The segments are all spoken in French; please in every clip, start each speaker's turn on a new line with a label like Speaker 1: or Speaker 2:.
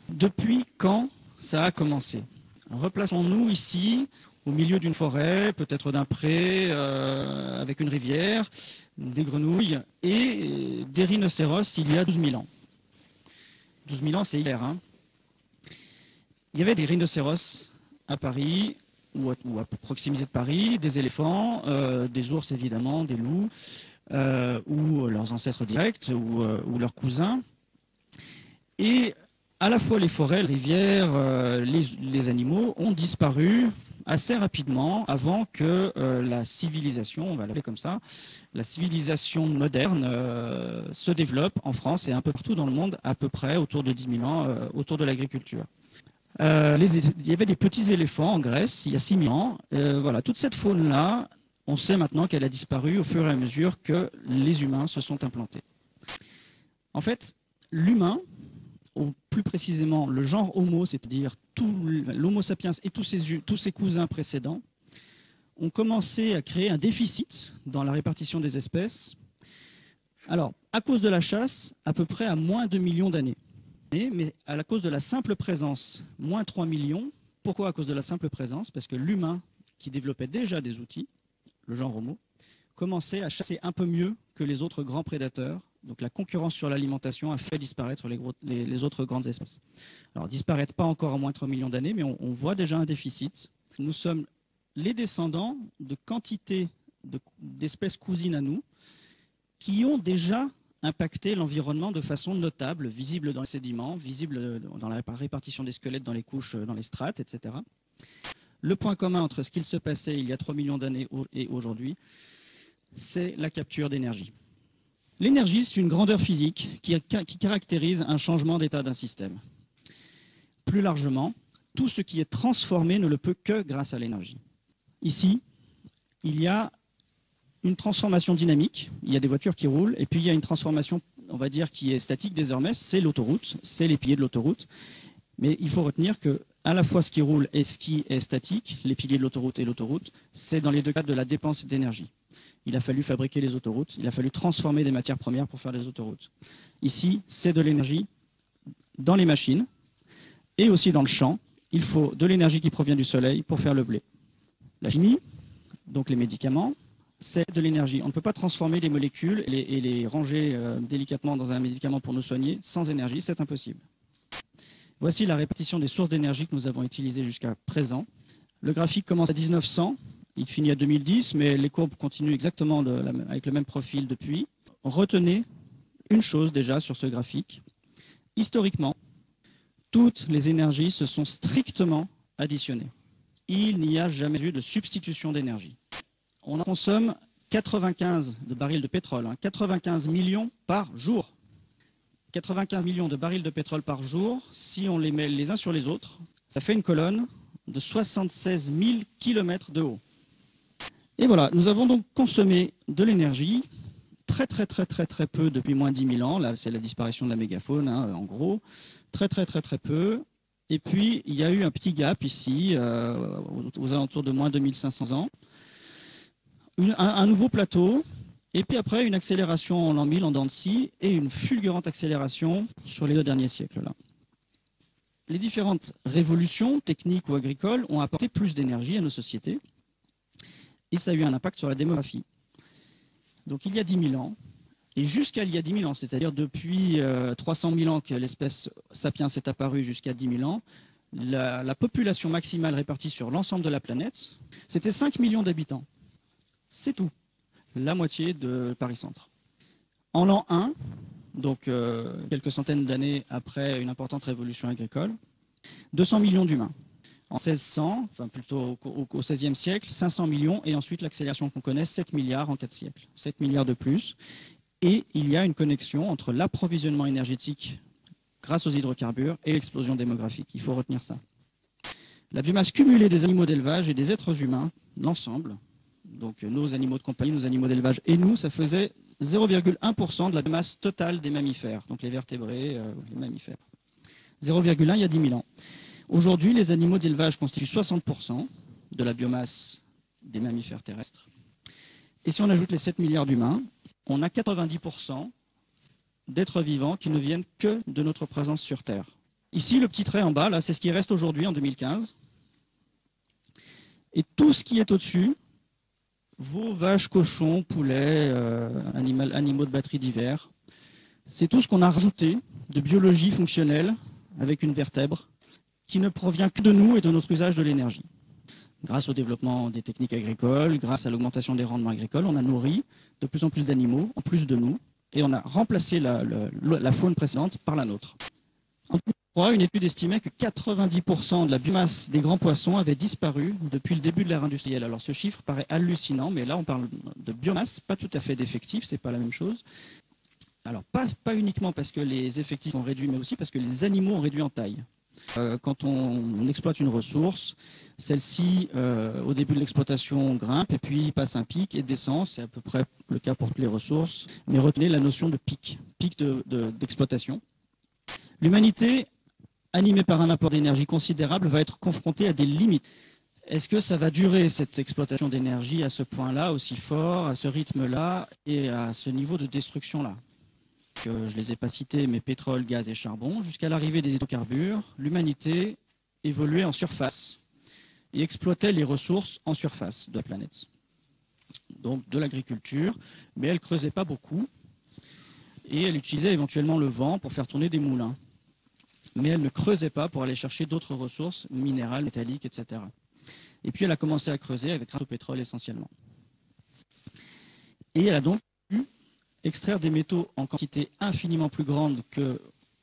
Speaker 1: Depuis quand ça a commencé? Replaçons-nous ici, au milieu d'une forêt, peut-être d'un pré, avec une rivière, des grenouilles et des rhinocéros il y a 12 000 ans. 12 000 ans, c'est hier. Hein. Il y avait des rhinocéros à Paris, ou à proximité de Paris, des éléphants, des ours évidemment, des loups, ou leurs ancêtres directs, ou leurs cousins. Et à la fois les forêts, les rivières, les animaux ont disparu assez rapidement avant que la civilisation, on va l'appeler comme ça, la civilisation moderne se développe en France et un peu partout dans le monde, à peu près autour de 10 000 ans, autour de l'agriculture. Il y avait des petits éléphants en Grèce il y a 6 000 ans. Voilà, toute cette faune-là, on sait maintenant qu'elle a disparu au fur et à mesure que les humains se sont implantés. En fait, l'humain, ou plus précisément le genre Homo, c'est-à-dire l'Homo sapiens et tous ses cousins précédents, ont commencé à créer un déficit dans la répartition des espèces. Alors, à cause de la chasse, à peu près à moins 2 millions d'années. Mais à cause de la simple présence, moins 3 millions. Pourquoi à cause de la simple présence? Parce que l'humain, qui développait déjà des outils, le genre Homo, commençait à chasser un peu mieux que les autres grands prédateurs. Donc la concurrence sur l'alimentation a fait disparaître les autres grandes espèces. Alors disparaître pas encore à moins 3 millions d'années, mais on voit déjà un déficit. Nous sommes les descendants de quantités d'espèces cousines à nous qui ont déjà impacté l'environnement de façon notable, visible dans les sédiments, visible dans la répartition des squelettes dans les couches, dans les strates, etc. Le point commun entre ce qu'il se passait il y a 3 millions d'années et aujourd'hui, c'est la capture d'énergie. L'énergie, c'est une grandeur physique qui caractérise un changement d'état d'un système. Plus largement, tout ce qui est transformé ne le peut que grâce à l'énergie. Ici, il y a une transformation dynamique, il y a des voitures qui roulent, et puis il y a une transformation, on va dire, qui est statique désormais, c'est l'autoroute, c'est les piliers de l'autoroute. Mais il faut retenir que à la fois ce qui roule et ce qui est statique, les piliers de l'autoroute et l'autoroute, c'est dans les deux cas de la dépense d'énergie. Il a fallu fabriquer les autoroutes, il a fallu transformer des matières premières pour faire les autoroutes. Ici, c'est de l'énergie dans les machines et aussi dans le champ. Il faut de l'énergie qui provient du soleil pour faire le blé. La chimie, donc les médicaments, c'est de l'énergie. On ne peut pas transformer les molécules et les ranger délicatement dans un médicament pour nous soigner sans énergie, c'est impossible. Voici la répartition des sources d'énergie que nous avons utilisées jusqu'à présent. Le graphique commence à 1900. Il finit à 2010, mais les courbes continuent exactement avec le même profil depuis. Retenez une chose déjà sur ce graphique. Historiquement, toutes les énergies se sont strictement additionnées. Il n'y a jamais eu de substitution d'énergie. On en consomme 95 de barils de pétrole, 95 millions par jour. 95 millions de barils de pétrole par jour, si on les met les uns sur les autres, ça fait une colonne de 76 000 km de haut. Et voilà, nous avons donc consommé de l'énergie très peu depuis moins de 10 000 ans. Là, c'est la disparition de la mégafaune, en gros. Très peu. Et puis, il y a eu un petit gap ici, aux alentours de moins 2500 ans. Un nouveau plateau. Et puis après, une accélération en l'an 1000, en dents de scie, et une fulgurante accélération sur les 2 derniers siècles. Là. Les différentes révolutions techniques ou agricoles ont apporté plus d'énergie à nos sociétés. Et ça a eu un impact sur la démographie. Donc il y a 10 000 ans, et jusqu'à il y a 10 000 ans, c'est-à-dire depuis 300 000 ans que l'espèce sapiens est apparue jusqu'à 10 000 ans, la population maximale répartie sur l'ensemble de la planète, c'était 5 millions d'habitants. C'est tout. La moitié de Paris-Centre. En l'an 1, donc quelques centaines d'années après une importante révolution agricole, 200 millions d'humains. En 1600, enfin plutôt au XVIe siècle, 500 millions, et ensuite l'accélération qu'on connaît, 7 milliards en 4 siècles. 7 milliards de plus. Et il y a une connexion entre l'approvisionnement énergétique grâce aux hydrocarbures et l'explosion démographique. Il faut retenir ça. La biomasse cumulée des animaux d'élevage et des êtres humains, l'ensemble, donc nos animaux de compagnie, nos animaux d'élevage et nous, ça faisait 0,1% de la biomasse totale des mammifères, donc les vertébrés, les mammifères. 0,1 il y a 10 000 ans. Aujourd'hui, les animaux d'élevage constituent 60% de la biomasse des mammifères terrestres. Et si on ajoute les 7 milliards d'humains, on a 90% d'êtres vivants qui ne viennent que de notre présence sur Terre. Ici, le petit trait en bas, là, c'est ce qui reste aujourd'hui en 2015. Et tout ce qui est au-dessus, veaux, vaches, cochons, poulets, animaux de batterie divers, c'est tout ce qu'on a rajouté de biologie fonctionnelle avec une vertèbre qui ne provient que de nous et de notre usage de l'énergie. Grâce au développement des techniques agricoles, grâce à l'augmentation des rendements agricoles, on a nourri de plus en plus d'animaux, en plus de nous, et on a remplacé la faune précédente par la nôtre. En 2003, une étude estimait que 90% de la biomasse des grands poissons avait disparu depuis le début de l'ère industrielle. Alors ce chiffre paraît hallucinant, mais là on parle de biomasse, pas tout à fait d'effectifs, c'est pas la même chose. Alors pas uniquement parce que les effectifs ont réduit, mais aussi parce que les animaux ont réduit en taille. Quand on exploite une ressource, celle-ci, au début de l'exploitation, grimpe et puis passe un pic et descend. C'est à peu près le cas pour toutes les ressources. Mais retenez la notion de pic d'exploitation. L'humanité, animée par un apport d'énergie considérable, va être confrontée à des limites. Est-ce que ça va durer, cette exploitation d'énergie, à ce point-là, aussi fort, à ce rythme-là et à ce niveau de destruction-là ? Je ne les ai pas cités, mais pétrole, gaz et charbon, jusqu'à l'arrivée des hydrocarbures, l'humanité évoluait en surface et exploitait les ressources en surface de la planète. Donc de l'agriculture, mais elle ne creusait pas beaucoup et elle utilisait éventuellement le vent pour faire tourner des moulins. Mais elle ne creusait pas pour aller chercher d'autres ressources minérales, métalliques, etc. Et puis elle a commencé à creuser avec grâce au pétrole essentiellement. Et elle a donc extraire des métaux en quantité infiniment plus grande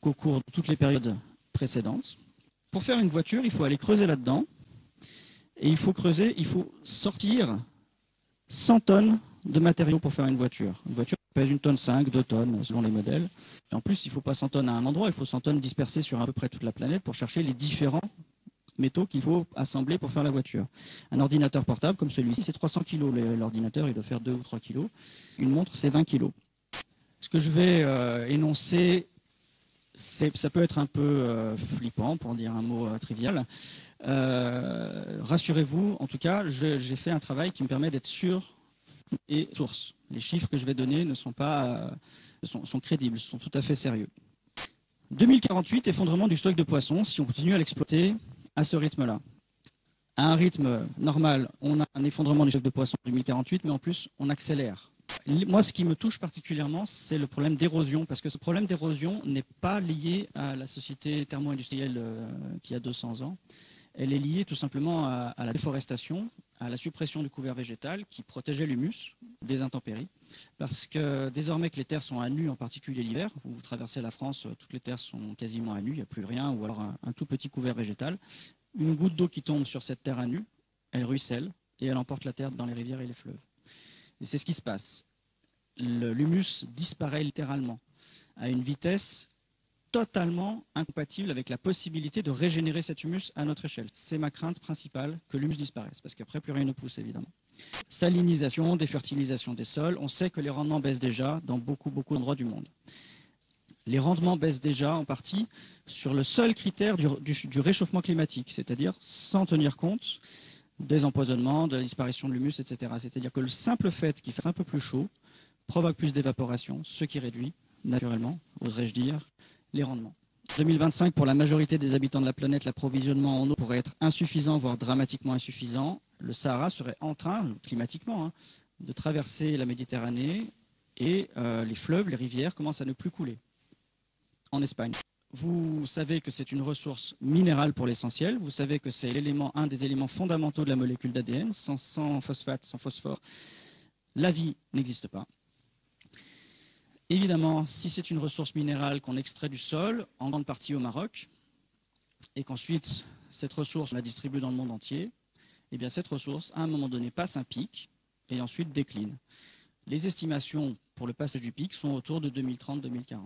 Speaker 1: qu'au cours de toutes les périodes précédentes. Pour faire une voiture, il faut aller creuser là-dedans. Et il faut sortir 100 tonnes de matériaux pour faire une voiture. Une voiture pèse 1,5 tonne, 2 tonnes selon les modèles. Et en plus, il ne faut pas 100 tonnes à un endroit, il faut 100 tonnes dispersées sur à peu près toute la planète pour chercher les différents métaux qu'il faut assembler pour faire la voiture. Un ordinateur portable comme celui-ci, c'est 300 kg. L'ordinateur, il doit faire 2 ou 3 kg. Une montre, c'est 20 kg. Ce que je vais énoncer, ça peut être un peu flippant, pour dire un mot trivial. Rassurez-vous, en tout cas, j'ai fait un travail qui me permet d'être sûr et source. Les chiffres que je vais donner ne sont pas, sont crédibles, sont tout à fait sérieux. 2048, effondrement du stock de poissons, si on continue à l'exploiter à ce rythme-là. À un rythme normal, on a un effondrement du stock de poissons en 2048, mais en plus, on accélère. Moi, ce qui me touche particulièrement, c'est le problème d'érosion, parce que ce problème d'érosion n'est pas lié à la société thermo-industrielle qui a 200 ans. Elle est liée tout simplement à la déforestation, à la suppression du couvert végétal qui protégeait l'humus des intempéries. Parce que désormais que les terres sont à nu, en particulier l'hiver, vous traversez la France, toutes les terres sont quasiment à nu, il n'y a plus rien, ou alors un tout petit couvert végétal. Une goutte d'eau qui tombe sur cette terre à nu, elle ruisselle et elle emporte la terre dans les rivières et les fleuves. Et c'est ce qui se passe. L'humus disparaît littéralement à une vitesse totalement incompatible avec la possibilité de régénérer cet humus à notre échelle. C'est ma crainte principale, que l'humus disparaisse, parce qu'après, plus rien ne pousse, évidemment. Salinisation, défertilisation des sols, on sait que les rendements baissent déjà dans beaucoup d'endroits du monde. Les rendements baissent déjà en partie sur le seul critère du réchauffement climatique, c'est-à-dire sans tenir compte des empoisonnements, de la disparition de l'humus, etc. C'est-à-dire que le simple fait qu'il fasse un peu plus chaud provoque plus d'évaporation, ce qui réduit naturellement, oserais-je dire, les rendements. En 2025, pour la majorité des habitants de la planète, l'approvisionnement en eau pourrait être insuffisant, voire dramatiquement insuffisant. Le Sahara serait en train, climatiquement, de traverser la Méditerranée et les fleuves, les rivières commencent à ne plus couler en Espagne. Vous savez que c'est une ressource minérale pour l'essentiel. Vous savez que c'est un des éléments fondamentaux de la molécule d'ADN. Sans phosphate, sans phosphore, la vie n'existe pas. Évidemment, si c'est une ressource minérale qu'on extrait du sol, en grande partie au Maroc, et qu'ensuite cette ressource on la distribue dans le monde entier, eh bien cette ressource, à un moment donné, passe un pic et ensuite décline. Les estimations pour le passage du pic sont autour de 2030-2040.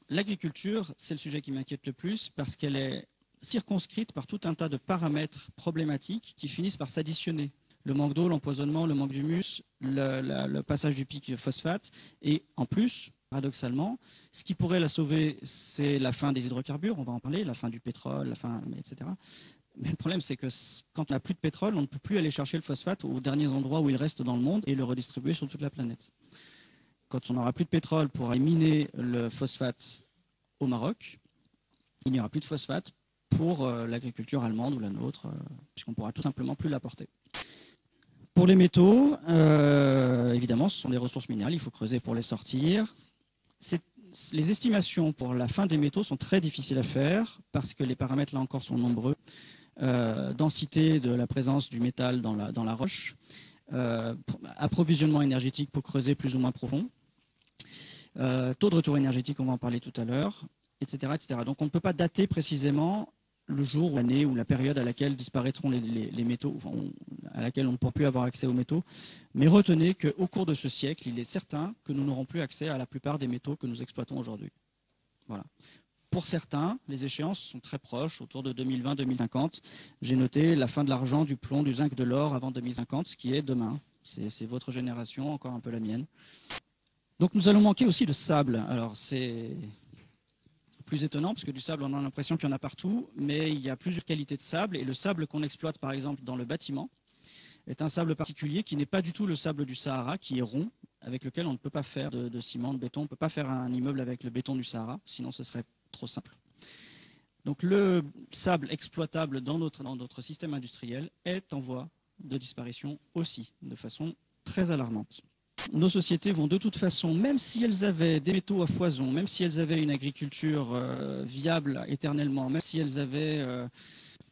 Speaker 1: L'agriculture, c'est le sujet qui m'inquiète le plus parce qu'elle est circonscrite par tout un tas de paramètres problématiques qui finissent par s'additionner. Le manque d'eau, l'empoisonnement, le manque d'humus, le passage du pic phosphate. Et en plus, paradoxalement, ce qui pourrait la sauver, c'est la fin des hydrocarbures, on va en parler, la fin du pétrole, etc. Mais le problème, c'est que quand on n'a plus de pétrole, on ne peut plus aller chercher le phosphate aux derniers endroits où il reste dans le monde et le redistribuer sur toute la planète. quand on n'aura plus de pétrole pour aller miner le phosphate au Maroc, il n'y aura plus de phosphate pour l'agriculture allemande ou la nôtre, puisqu'on ne pourra tout simplement plus l'apporter. Pour les métaux, évidemment, ce sont des ressources minérales, il faut creuser pour les sortir. Les estimations pour la fin des métaux sont très difficiles à faire parce que les paramètres, là encore, sont nombreux. Densité de la présence du métal dans la roche, approvisionnement énergétique pour creuser plus ou moins profond, taux de retour énergétique, on va en parler tout à l'heure, etc., etc. Donc on ne peut pas dater précisément le jour, ou l'année, ou la période à laquelle disparaîtront les métaux, enfin, à laquelle on ne pourra plus avoir accès aux métaux. Mais retenez qu'au cours de ce siècle, il est certain que nous n'aurons plus accès à la plupart des métaux que nous exploitons aujourd'hui. Voilà. Pour certains, les échéances sont très proches, autour de 2020-2050. J'ai noté la fin de l'argent, du plomb, du zinc, de l'or avant 2050, ce qui est demain. C'est votre génération, encore un peu la mienne. Donc nous allons manquer aussi de sable. Alors c'est plus étonnant, parce que du sable, on a l'impression qu'il y en a partout, mais il y a plusieurs qualités de sable, et le sable qu'on exploite, par exemple, dans le bâtiment, est un sable particulier qui n'est pas du tout le sable du Sahara, qui est rond, avec lequel on ne peut pas faire de ciment, de béton. On ne peut pas faire un immeuble avec le béton du Sahara, sinon ce serait trop simple. Donc le sable exploitable dans notre système industriel est en voie de disparition aussi, de façon très alarmante. Nos sociétés vont de toute façon, même si elles avaient des métaux à foison, même si elles avaient une agriculture viable éternellement, même si elles avaient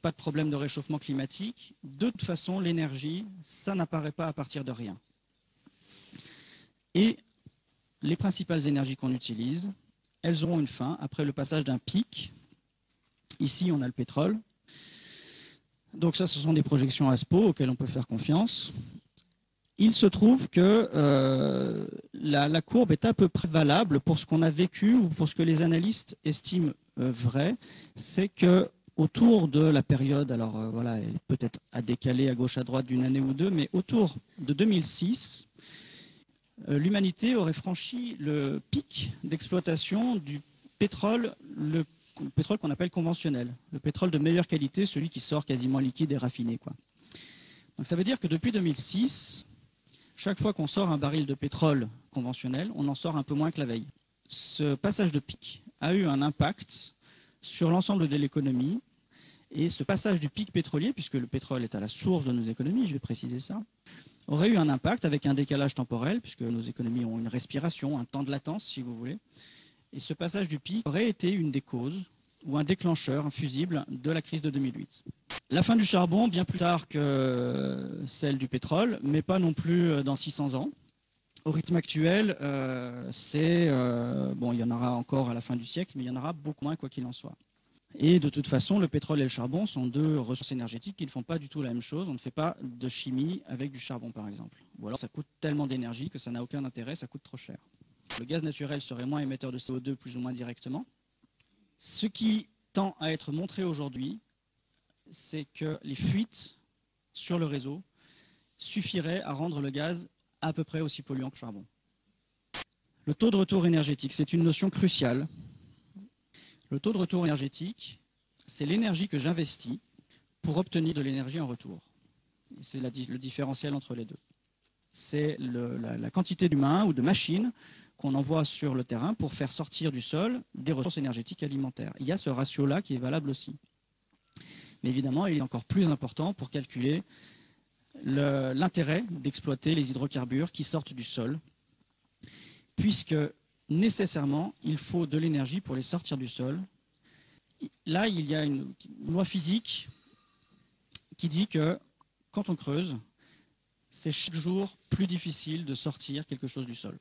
Speaker 1: pas de problème de réchauffement climatique, de toute façon, l'énergie, ça n'apparaît pas à partir de rien. Et les principales énergies qu'on utilise, elles auront une fin après le passage d'un pic. Ici, on a le pétrole. Donc ça, ce sont des projections ASPO auxquelles on peut faire confiance. Il se trouve que la courbe est à peu près valable pour ce qu'on a vécu ou pour ce que les analystes estiment vrai. C'est que autour de la période, alors voilà, elle peut-être à décaler à gauche à droite d'une année ou deux, mais autour de 2006, l'humanité aurait franchi le pic d'exploitation du pétrole, le pétrole qu'on appelle conventionnel, le pétrole de meilleure qualité, celui qui sort quasiment liquide et raffiné, quoi. Donc ça veut dire que depuis 2006, chaque fois qu'on sort un baril de pétrole conventionnel, on en sort un peu moins que la veille. Ce passage de pic a eu un impact sur l'ensemble de l'économie, et ce passage du pic pétrolier, puisque le pétrole est à la source de nos économies, je vais préciser ça, aurait eu un impact avec un décalage temporel, puisque nos économies ont une respiration, un temps de latence, si vous voulez. Et ce passage du pic aurait été une des causes, ou un déclencheur, un fusible, de la crise de 2008. La fin du charbon, bien plus tard que celle du pétrole, mais pas non plus dans 600 ans. Au rythme actuel, bon, il y en aura encore à la fin du siècle, mais il y en aura beaucoup moins, quoi qu'il en soit. Et de toute façon, le pétrole et le charbon sont deux ressources énergétiques qui ne font pas du tout la même chose. On ne fait pas de chimie avec du charbon, par exemple. Ou alors ça coûte tellement d'énergie que ça n'a aucun intérêt, ça coûte trop cher. Le gaz naturel serait moins émetteur de CO2 plus ou moins directement. Ce qui tend à être montré aujourd'hui, c'est que les fuites sur le réseau suffiraient à rendre le gaz à peu près aussi polluant que le charbon. Le taux de retour énergétique, c'est une notion cruciale. Le taux de retour énergétique, c'est l'énergie que j'investis pour obtenir de l'énergie en retour. C'est le différentiel entre les deux. C'est la quantité d'humains ou de machines qu'on envoie sur le terrain pour faire sortir du sol des ressources énergétiques alimentaires. Il y a ce ratio-là qui est valable aussi. Mais évidemment, il est encore plus important pour calculer l'intérêt d'exploiter les hydrocarbures qui sortent du sol, puisque nécessairement, il faut de l'énergie pour les sortir du sol. Là, il y a une loi physique qui dit que quand on creuse, c'est chaque jour plus difficile de sortir quelque chose du sol.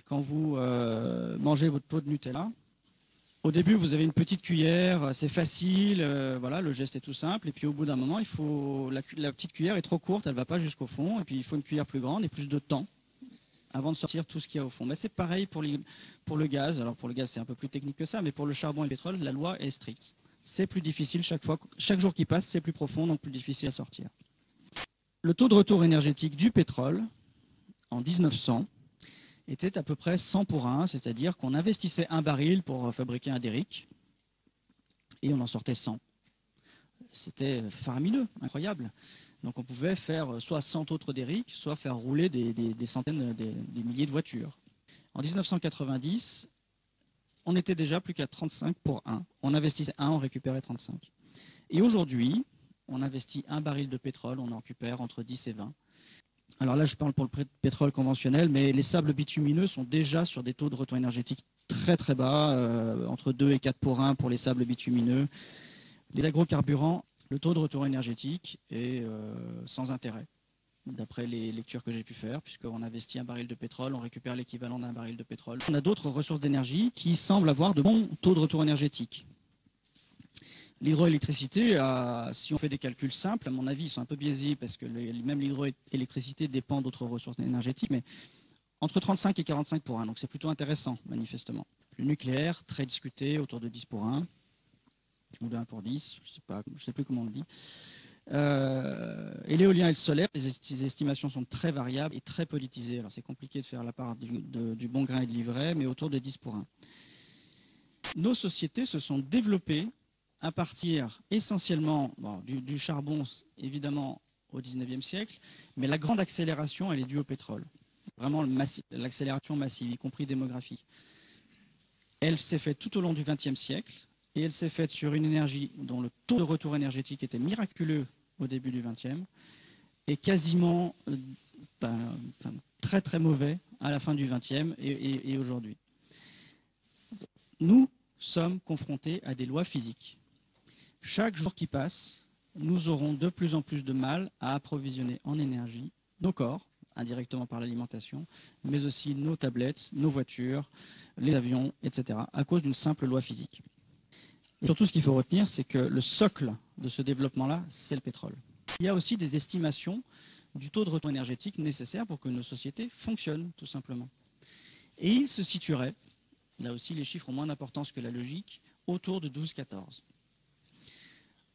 Speaker 1: Quand vous mangez votre pot de Nutella, au début, vous avez une petite cuillère, c'est facile, voilà, le geste est tout simple. Et puis au bout d'un moment, la petite cuillère est trop courte, elle ne va pas jusqu'au fond. Et puis il faut une cuillère plus grande et plus de temps avant de sortir tout ce qu'il y a au fond. Mais c'est pareil pour le gaz. Alors pour le gaz, c'est un peu plus technique que ça, mais pour le charbon et le pétrole, la loi est stricte. C'est plus difficile chaque jour qui passe, c'est plus profond, donc plus difficile à sortir. Le taux de retour énergétique du pétrole, en 1900, était à peu près 100 pour 1, c'est-à-dire qu'on investissait un baril pour fabriquer un derrick, et on en sortait 100. C'était faramineux, incroyable. Donc on pouvait faire soit 100 autres derricks, soit faire rouler des centaines, des milliers de voitures. En 1990, on était déjà plus qu'à 35 pour 1. On investissait 1, on récupérait 35. Et aujourd'hui, on investit un baril de pétrole, on en récupère entre 10 et 20. Alors là, je parle pour le pétrole conventionnel, mais les sables bitumineux sont déjà sur des taux de retour énergétique très très bas, entre 2 et 4 pour 1 pour les sables bitumineux. Les agrocarburants, le taux de retour énergétique est sans intérêt, d'après les lectures que j'ai pu faire, puisqu'on investit un baril de pétrole, on récupère l'équivalent d'un baril de pétrole. On a d'autres ressources d'énergie qui semblent avoir de bons taux de retour énergétique. L'hydroélectricité, si on fait des calculs simples, à mon avis, ils sont un peu biaisés parce que même l'hydroélectricité dépend d'autres ressources énergétiques, mais entre 35 et 45 pour 1. Donc c'est plutôt intéressant, manifestement. Le nucléaire, très discuté, autour de 10 pour 1, ou de 1 pour 10, je ne sais plus comment on le dit. Et l'éolien et le solaire, les estimations sont très variables et très politisées. Alors c'est compliqué de faire la part du bon grain et de l'ivraie, mais autour de 10 pour 1. Nos sociétés se sont développées à partir essentiellement du charbon, évidemment, au 19e siècle, mais la grande accélération, elle est due au pétrole. Vraiment l'accélération massive, y compris démographique. Elle s'est faite tout au long du 20e siècle, et elle s'est faite sur une énergie dont le taux de retour énergétique était miraculeux au début du 20e, et quasiment très très mauvais à la fin du 20e et aujourd'hui. Nous sommes confrontés à des lois physiques. Chaque jour qui passe, nous aurons de plus en plus de mal à approvisionner en énergie nos corps, indirectement par l'alimentation, mais aussi nos tablettes, nos voitures, les avions, etc., à cause d'une simple loi physique. Et surtout, ce qu'il faut retenir, c'est que le socle de ce développement-là, c'est le pétrole. Il y a aussi des estimations du taux de retour énergétique nécessaire pour que nos sociétés fonctionnent, tout simplement. Et il se situerait, là aussi les chiffres ont moins d'importance que la logique, autour de 12-14.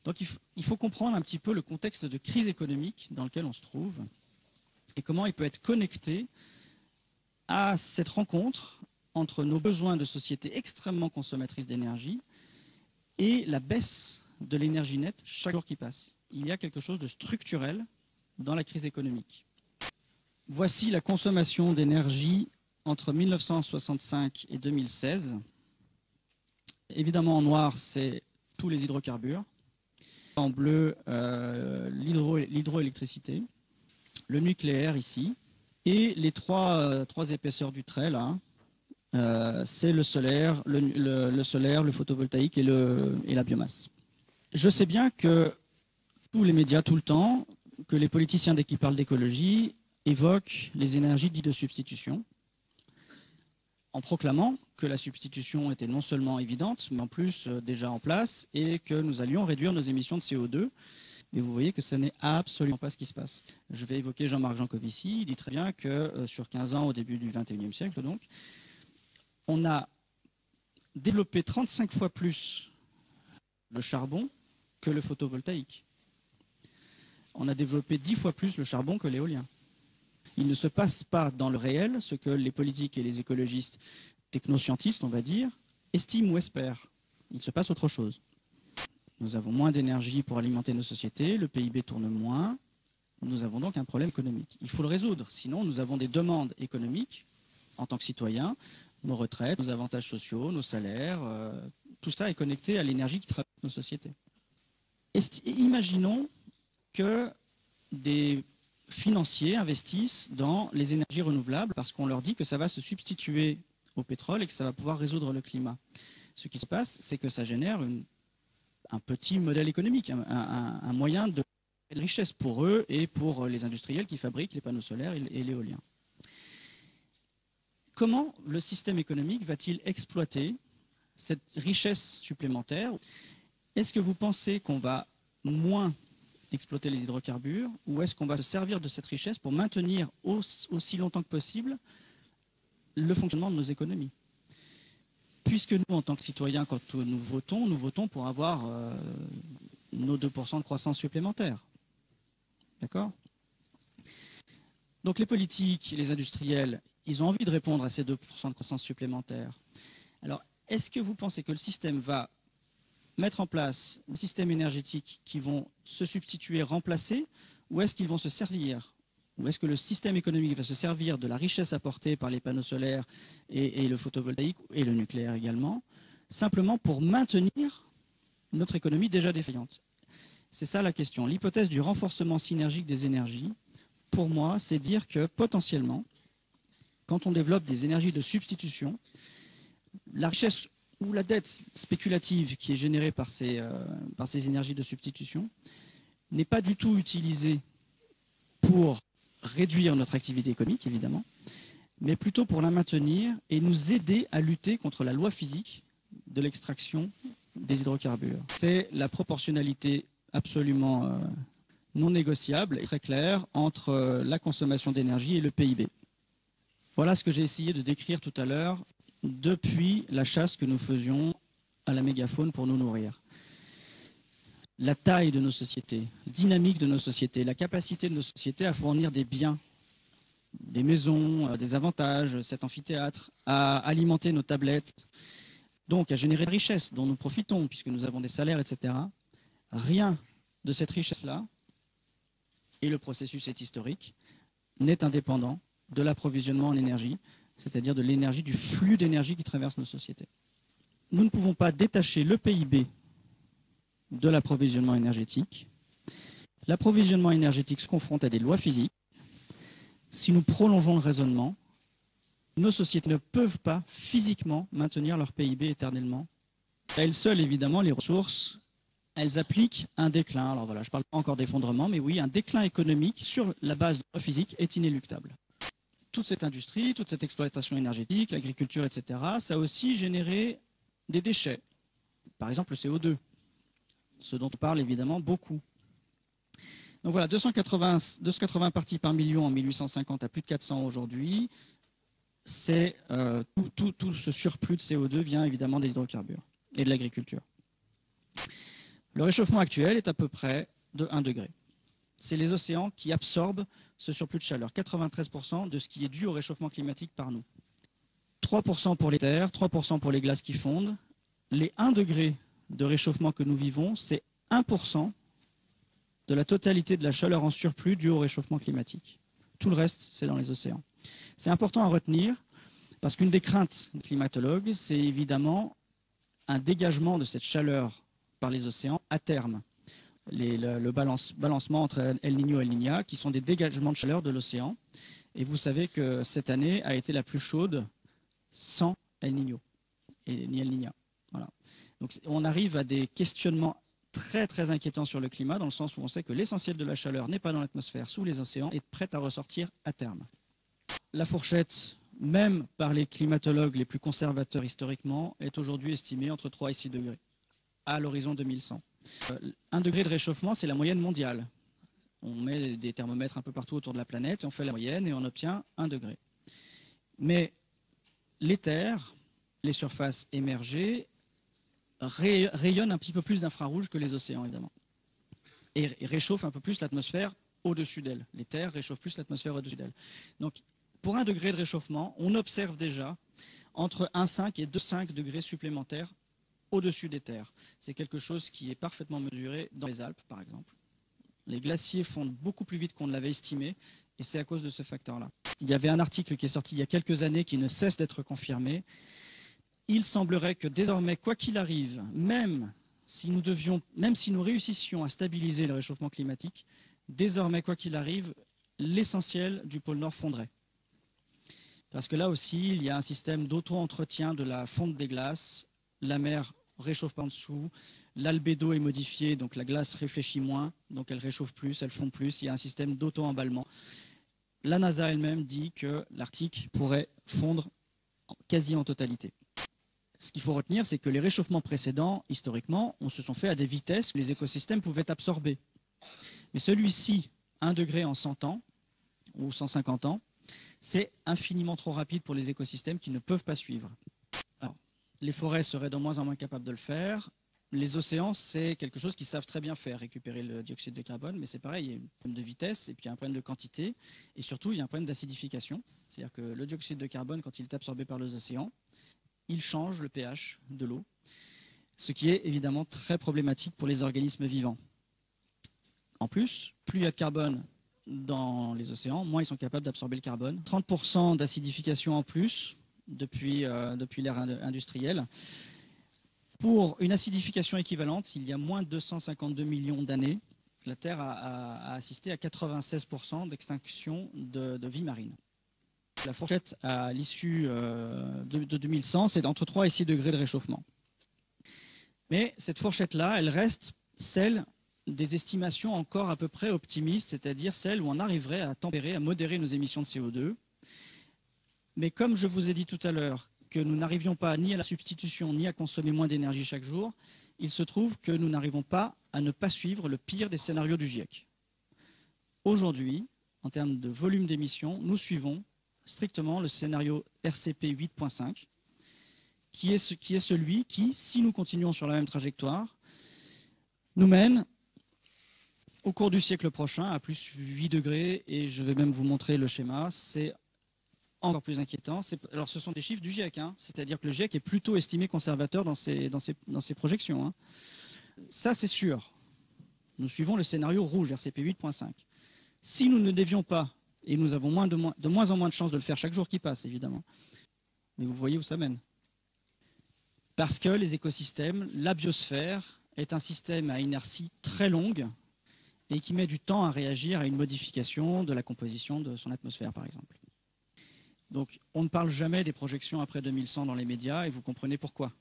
Speaker 1: Donc il faut comprendre un petit peu le contexte de crise économique dans lequel on se trouve et comment il peut être connecté à cette rencontre entre nos besoins de sociétés extrêmement consommatrices d'énergie et la baisse de l'énergie nette chaque jour qui passe. Il y a quelque chose de structurel dans la crise économique. Voici la consommation d'énergie entre 1965 et 2016. Évidemment, en noir, c'est tous les hydrocarbures. En bleu, l'hydroélectricité, le nucléaire ici, et les trois épaisseurs du trait, là, c'est le solaire, le photovoltaïque et la biomasse. Je sais bien que tous les médias, tout le temps, que les politiciens, dès qu'ils parlent d'écologie, évoquent les énergies dites de substitution, en proclamant que la substitution était non seulement évidente, mais en plus déjà en place, et que nous allions réduire nos émissions de CO2. Mais vous voyez que ce n'est absolument pas ce qui se passe. Je vais évoquer Jean-Marc Jancovici. Il dit très bien que sur 15 ans, au début du XXIe siècle, donc, on a développé 35 fois plus le charbon que le photovoltaïque. On a développé 10 fois plus le charbon que l'éolien. Il ne se passe pas dans le réel ce que les politiques et les écologistes technoscientistes, on va dire, estiment ou espèrent. Il se passe autre chose. Nous avons moins d'énergie pour alimenter nos sociétés, le PIB tourne moins, nous avons donc un problème économique. Il faut le résoudre, sinon nous avons des demandes économiques en tant que citoyens, nos retraites, nos avantages sociaux, nos salaires, tout ça est connecté à l'énergie qui traverse nos sociétés. Imaginons que des financiers investissent dans les énergies renouvelables parce qu'on leur dit que ça va se substituer au pétrole et que ça va pouvoir résoudre le climat. Ce qui se passe, c'est que ça génère un petit modèle économique, un moyen de richesse pour eux et pour les industriels qui fabriquent les panneaux solaires et l'éolien. Comment le système économique va-t-il exploiter cette richesse supplémentaire? Est-ce que vous pensez qu'on va moins exploiter les hydrocarbures ou est-ce qu'on va se servir de cette richesse pour maintenir aussi longtemps que possible le fonctionnement de nos économies? Puisque nous, en tant que citoyens, quand nous votons pour avoir nos 2% de croissance supplémentaire. D'accord? Donc les politiques, les industriels, ils ont envie de répondre à ces 2% de croissance supplémentaire. Alors, est-ce que vous pensez que le système va mettre en place des systèmes énergétiques qui vont se substituer, remplacer, ou est-ce qu'ils vont se servir ou est-ce que le système économique va se servir de la richesse apportée par les panneaux solaires et le photovoltaïque et le nucléaire également, simplement pour maintenir notre économie déjà défaillante? C'est ça la question. L'hypothèse du renforcement synergique des énergies, pour moi, c'est dire que potentiellement, quand on développe des énergies de substitution, la richesse ou la dette spéculative qui est générée par ces énergies de substitution n'est pas du tout utilisée pour réduire notre activité économique, évidemment, mais plutôt pour la maintenir et nous aider à lutter contre la loi physique de l'extraction des hydrocarbures. C'est la proportionnalité absolument non négociable et très claire entre la consommation d'énergie et le PIB. Voilà ce que j'ai essayé de décrire tout à l'heure depuis la chasse que nous faisions à la mégafaune pour nous nourrir. La taille de nos sociétés, la dynamique de nos sociétés, la capacité de nos sociétés à fournir des biens, des maisons, des avantages, cet amphithéâtre, à alimenter nos tablettes, donc à générer de richesse dont nous profitons puisque nous avons des salaires, etc. Rien de cette richesse-là, et le processus est historique, n'est indépendant de l'approvisionnement en énergie, c'est-à-dire de l'énergie, du flux d'énergie qui traverse nos sociétés. Nous ne pouvons pas détacher le PIB de l'approvisionnement énergétique. L'approvisionnement énergétique se confronte à des lois physiques. Si nous prolongeons le raisonnement, nos sociétés ne peuvent pas physiquement maintenir leur PIB éternellement. À elles seules, évidemment, les ressources, elles appliquent un déclin. Alors voilà, je ne parle pas encore d'effondrement, mais oui, un déclin économique sur la base de lois physiques est inéluctable. Toute cette industrie, toute cette exploitation énergétique, l'agriculture, etc., ça a aussi généré des déchets. Par exemple, le CO2, ce dont on parle évidemment beaucoup. Donc voilà, 280 parties par million en 1850 à plus de 400 aujourd'hui. C'est tout ce surplus de CO2 vient évidemment des hydrocarbures et de l'agriculture. Le réchauffement actuel est à peu près de 1 degré. C'est les océans qui absorbent ce surplus de chaleur, 93% de ce qui est dû au réchauffement climatique par nous. 3% pour les terres, 3% pour les glaces qui fondent. Les 1 degré de réchauffement que nous vivons, c'est 1% de la totalité de la chaleur en surplus due au réchauffement climatique. Tout le reste, c'est dans les océans. C'est important à retenir parce qu'une des craintes des climatologues, c'est évidemment un dégagement de cette chaleur par les océans à terme. Le balancement entre El Niño et El Niña, qui sont des dégagements de chaleur de l'océan. Et vous savez que cette année a été la plus chaude sans El Niño ni El Niña. Voilà. Donc on arrive à des questionnements très très inquiétants sur le climat, dans le sens où on sait que l'essentiel de la chaleur n'est pas dans l'atmosphère, sous les océans, et prête à ressortir à terme. La fourchette, même par les climatologues les plus conservateurs historiquement, est aujourd'hui estimée entre 3 et 6 degrés à l'horizon 2100. 1 degré de réchauffement, c'est la moyenne mondiale. On met des thermomètres un peu partout autour de la planète, et on fait la moyenne et on obtient 1 degré. Mais les terres, les surfaces émergées, rayonnent un petit peu plus d'infrarouge que les océans, évidemment. Et réchauffent un peu plus l'atmosphère au-dessus d'elles. Les terres réchauffent plus l'atmosphère au-dessus d'elles. Donc, pour 1 degré de réchauffement, on observe déjà entre 1,5 et 2,5 degrés supplémentaires au-dessus des terres. C'est quelque chose qui est parfaitement mesuré dans les Alpes, par exemple. Les glaciers fondent beaucoup plus vite qu'on ne l'avait estimé, et c'est à cause de ce facteur-là. Il y avait un article qui est sorti il y a quelques années qui ne cesse d'être confirmé. Il semblerait que désormais, quoi qu'il arrive, même si nous réussissions à stabiliser le réchauffement climatique, désormais, quoi qu'il arrive, l'essentiel du pôle Nord fondrait. Parce que là aussi, il y a un système d'auto-entretien de la fonte des glaces. La mer réchauffe pas en dessous, l'albédo est modifié, donc la glace réfléchit moins, donc elle réchauffe plus, elle fond plus, il y a un système d'auto-emballement. La NASA elle-même dit que l'Arctique pourrait fondre quasi en totalité. Ce qu'il faut retenir, c'est que les réchauffements précédents, historiquement, on se sont faits à des vitesses que les écosystèmes pouvaient absorber. Mais celui-ci, 1 degré en 100 ans, ou 150 ans, c'est infiniment trop rapide pour les écosystèmes qui ne peuvent pas suivre. Alors, les forêts seraient de moins en moins capables de le faire. Les océans, c'est quelque chose qu'ils savent très bien faire, récupérer le dioxyde de carbone, mais c'est pareil, il y a un problème de vitesse, et puis il y a un problème de quantité, et surtout, il y a un problème d'acidification. C'est-à-dire que le dioxyde de carbone, quand il est absorbé par les océans, il change le pH de l'eau, ce qui est évidemment très problématique pour les organismes vivants. En plus, plus il y a de carbone dans les océans, moins ils sont capables d'absorber le carbone. 30% d'acidification en plus depuis l'ère industrielle. Pour une acidification équivalente, il y a moins de 252 millions d'années, la Terre a assisté à 96% d'extinction de vie marine. La fourchette à l'issue de 2100, c'est d'entre 3 et 6 degrés de réchauffement. Mais cette fourchette-là, elle reste celle des estimations encore à peu près optimistes, c'est-à-dire celle où on arriverait à tempérer, à modérer nos émissions de CO2. Mais comme je vous ai dit tout à l'heure que nous n'arrivions pas ni à la substitution, ni à consommer moins d'énergie chaque jour, il se trouve que nous n'arrivons pas à ne pas suivre le pire des scénarios du GIEC. Aujourd'hui, en termes de volume d'émissions, nous suivons strictement le scénario RCP 8.5, qui est celui qui, si nous continuons sur la même trajectoire, nous mène au cours du siècle prochain à plus 8 degrés, et je vais même vous montrer le schéma, c'est encore plus inquiétant. Alors ce sont des chiffres du GIEC, hein, c'est-à-dire que le GIEC est plutôt estimé conservateur dans ses projections. Hein. Ça c'est sûr. Nous suivons le scénario rouge, RCP 8.5. Si nous ne dévions pas, et nous avons de moins en moins de chances de le faire chaque jour qui passe, évidemment, mais vous voyez où ça mène. Parce que les écosystèmes, la biosphère, est un système à inertie très longue et qui met du temps à réagir à une modification de la composition de son atmosphère, par exemple. Donc, on ne parle jamais des projections après 2100 dans les médias, et vous comprenez pourquoi.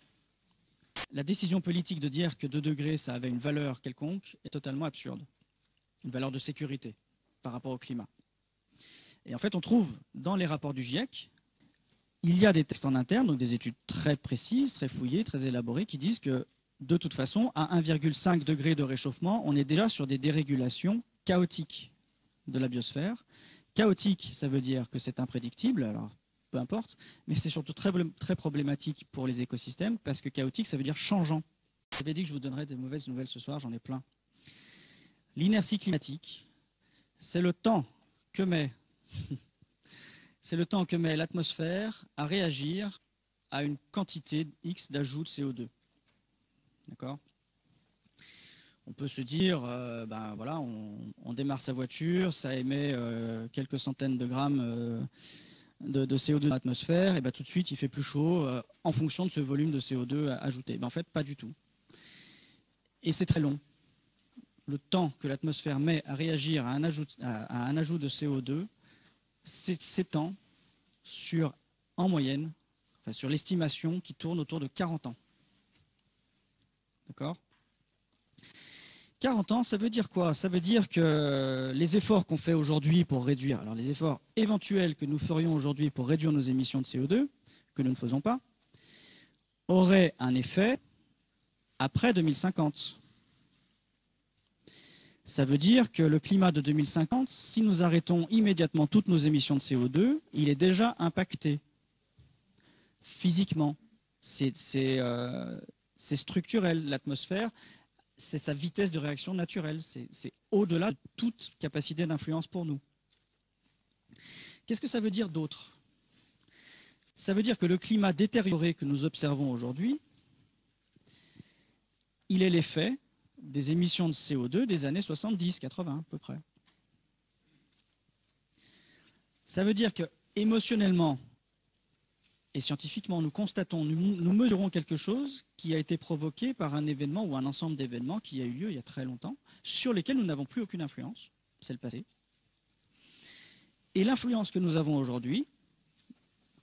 Speaker 1: La décision politique de dire que 2 degrés, ça avait une valeur quelconque, est totalement absurde. Une valeur de sécurité par rapport au climat. Et en fait, on trouve dans les rapports du GIEC, il y a des textes en interne, donc des études très précises, très fouillées, très élaborées, qui disent que, de toute façon, à 1,5 degré de réchauffement, on est déjà sur des dérégulations chaotiques de la biosphère. Chaotique, ça veut dire que c'est imprédictible, alors peu importe, mais c'est surtout très, très problématique pour les écosystèmes, parce que chaotique, ça veut dire changeant. J'avais dit que je vous donnerais des mauvaises nouvelles ce soir, j'en ai plein. L'inertie climatique, c'est le temps que met l'atmosphère à réagir à une quantité X d'ajout de CO2. D'accord ? On peut se dire, ben voilà, on démarre sa voiture, ça émet quelques centaines de grammes de CO2 dans l'atmosphère, et ben tout de suite il fait plus chaud en fonction de ce volume de CO2 ajouté. Ben en fait, pas du tout. Et c'est très long. Le temps que l'atmosphère met à réagir à un ajout de CO2 s'étend sur, en moyenne, enfin sur l'estimation qui tourne autour de 40 ans. D'accord ? 40 ans, ça veut dire quoi? Ça veut dire que les efforts qu'on fait aujourd'hui pour réduire, alors les efforts éventuels que nous ferions aujourd'hui pour réduire nos émissions de CO2, que nous ne faisons pas, auraient un effet après 2050. Ça veut dire que le climat de 2050, si nous arrêtons immédiatement toutes nos émissions de CO2, il est déjà impacté physiquement. C'est structurel, l'atmosphère. C'est sa vitesse de réaction naturelle. C'est au-delà de toute capacité d'influence pour nous. Qu'est-ce que ça veut dire d'autre? Ça veut dire que le climat détérioré que nous observons aujourd'hui, il est l'effet des émissions de CO2 des années 70-80 à peu près. Ça veut dire que émotionnellement et scientifiquement, nous constatons, nous mesurons quelque chose qui a été provoqué par un événement ou un ensemble d'événements qui a eu lieu il y a très longtemps, sur lesquels nous n'avons plus aucune influence, c'est le passé. Et l'influence que nous avons aujourd'hui,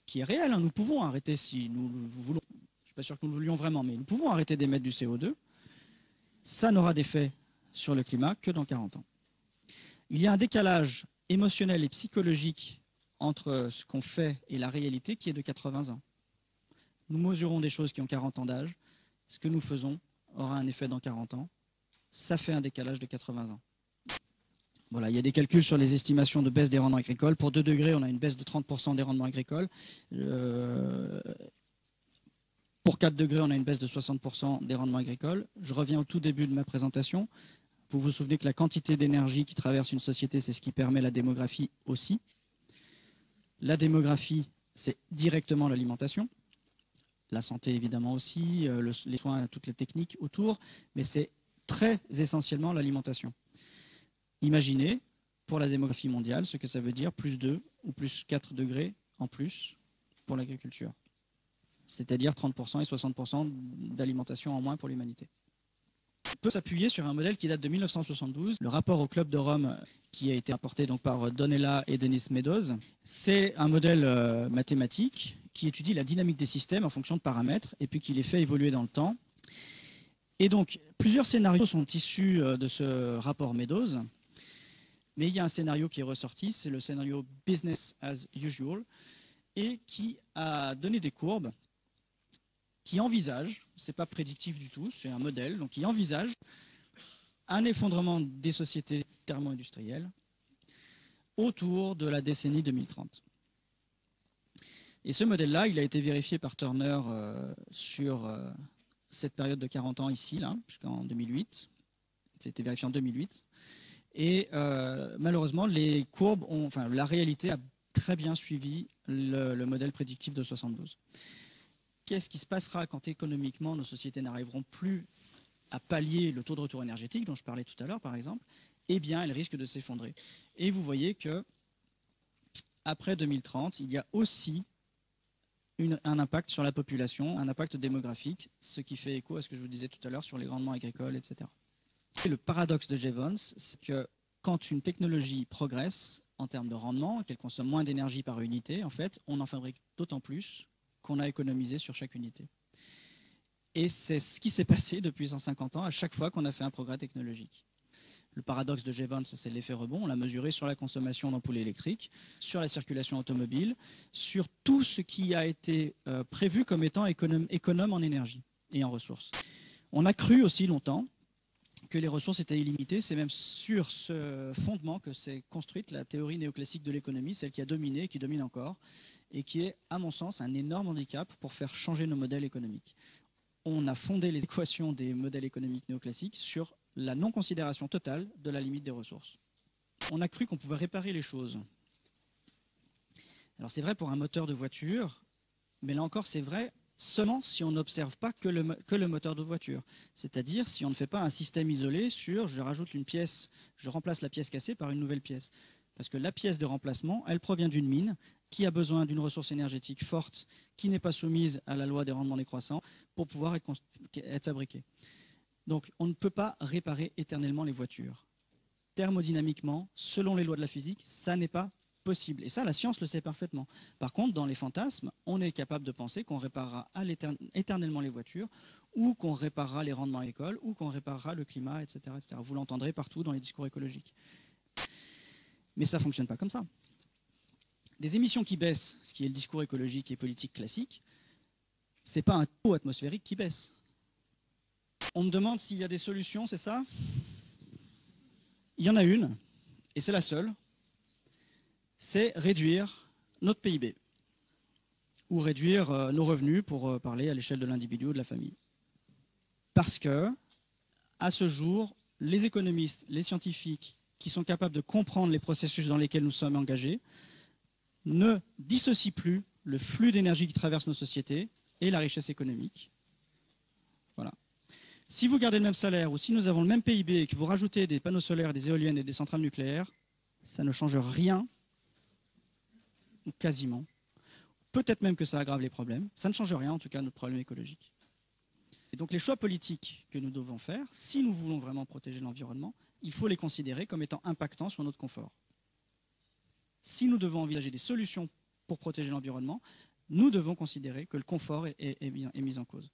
Speaker 1: qui est réelle, hein, nous pouvons arrêter si nous voulons, je ne suis pas sûr que nous le voulions vraiment, mais nous pouvons arrêter d'émettre du CO2, ça n'aura d'effet sur le climat que dans 40 ans. Il y a un décalage émotionnel et psychologique entre ce qu'on fait et la réalité qui est de 80 ans. Nous mesurons des choses qui ont 40 ans d'âge. Ce que nous faisons aura un effet dans 40 ans. Ça fait un décalage de 80 ans. Voilà, il y a des calculs sur les estimations de baisse des rendements agricoles. Pour 2 degrés, on a une baisse de 30% des rendements agricoles. Pour 4 degrés, on a une baisse de 60% des rendements agricoles. Je reviens au tout début de ma présentation. Vous vous souvenez que la quantité d'énergie qui traverse une société, c'est ce qui permet la démographie aussi. La démographie, c'est directement l'alimentation, la santé évidemment aussi, les soins, toutes les techniques autour, mais c'est très essentiellement l'alimentation. Imaginez pour la démographie mondiale, ce que ça veut dire plus 2 ou plus 4 degrés en plus pour l'agriculture. C'est-à-dire 30% et 60% d'alimentation en moins pour l'humanité. On peut s'appuyer sur un modèle qui date de 1972, le rapport au Club de Rome qui a été apporté donc par Donella et Dennis Meadows. C'est un modèle mathématique qui étudie la dynamique des systèmes en fonction de paramètres et puis qui les fait évoluer dans le temps. Et donc, plusieurs scénarios sont issus de ce rapport Meadows, mais il y a un scénario qui est ressorti, c'est le scénario Business as usual, et qui a donné des courbes qui envisagent, ce n'est pas prédictif du tout, c'est un modèle, donc qui envisage un effondrement des sociétés thermo-industrielles autour de la décennie 2030. Et ce modèle-là, il a été vérifié par Turner sur cette période de 40 ans ici, là, jusqu'en 2008. C'était vérifié en 2008. Et malheureusement, les courbes la réalité a très bien suivi le modèle prédictif de 72. Qu'est-ce qui se passera quand économiquement nos sociétés n'arriveront plus à pallier le taux de retour énergétique dont je parlais tout à l'heure, par exemple? Eh bien, elles risquent de s'effondrer. Et vous voyez que après 2030, il y a aussi un impact sur la population, un impact démographique, ce qui fait écho à ce que je vous disais tout à l'heure sur les rendements agricoles, etc. Et le paradoxe de Jevons, c'est que quand une technologie progresse en termes de rendement, qu'elle consomme moins d'énergie par unité, en fait, on en fabrique d'autant plus qu'on a économisé sur chaque unité. Et c'est ce qui s'est passé depuis 150 ans à chaque fois qu'on a fait un progrès technologique. Le paradoxe de Jevons, c'est l'effet rebond. On l'a mesuré sur la consommation d'ampoules électriques, sur la circulation automobile, sur tout ce qui a été prévu comme étant économe en énergie et en ressources. On a cru aussi longtemps que les ressources étaient illimitées. C'est même sur ce fondement que s'est construite la théorie néoclassique de l'économie, celle qui a dominé et qui domine encore, et qui est, à mon sens, un énorme handicap pour faire changer nos modèles économiques. On a fondé les équations des modèles économiques néoclassiques sur la non-considération totale de la limite des ressources. On a cru qu'on pouvait réparer les choses. Alors c'est vrai pour un moteur de voiture, mais là encore c'est vrai seulement si on n'observe pas que le moteur de voiture. C'est-à-dire si on ne fait pas un système isolé sur je rajoute une pièce, je remplace la pièce cassée par une nouvelle pièce. Parce que la pièce de remplacement, elle provient d'une mine qui a besoin d'une ressource énergétique forte, qui n'est pas soumise à la loi des rendements décroissants pour pouvoir être fabriquée. Donc on ne peut pas réparer éternellement les voitures. Thermodynamiquement, selon les lois de la physique, ça n'est pas possible. Et ça, la science le sait parfaitement. Par contre, dans les fantasmes, on est capable de penser qu'on réparera éternellement les voitures, ou qu'on réparera les rendements agricoles, ou qu'on réparera le climat, etc., etc. Vous l'entendrez partout dans les discours écologiques. Mais ça ne fonctionne pas comme ça. Des émissions qui baissent, ce qui est le discours écologique et politique classique, ce n'est pas un taux atmosphérique qui baisse. On me demande s'il y a des solutions, c'est ça? Il y en a une, et c'est la seule, c'est réduire notre PIB, ou réduire nos revenus pour parler à l'échelle de l'individu ou de la famille. Parce que, à ce jour, les économistes, les scientifiques qui sont capables de comprendre les processus dans lesquels nous sommes engagés ne dissocient plus le flux d'énergie qui traverse nos sociétés et la richesse économique. Voilà. Si vous gardez le même salaire ou si nous avons le même PIB et que vous rajoutez des panneaux solaires, des éoliennes et des centrales nucléaires, ça ne change rien, ou quasiment. Peut-être même que ça aggrave les problèmes. Ça ne change rien, en tout cas, à notre problème écologique. Et donc les choix politiques que nous devons faire, si nous voulons vraiment protéger l'environnement, il faut les considérer comme étant impactants sur notre confort. Si nous devons envisager des solutions pour protéger l'environnement, nous devons considérer que le confort est mis en cause.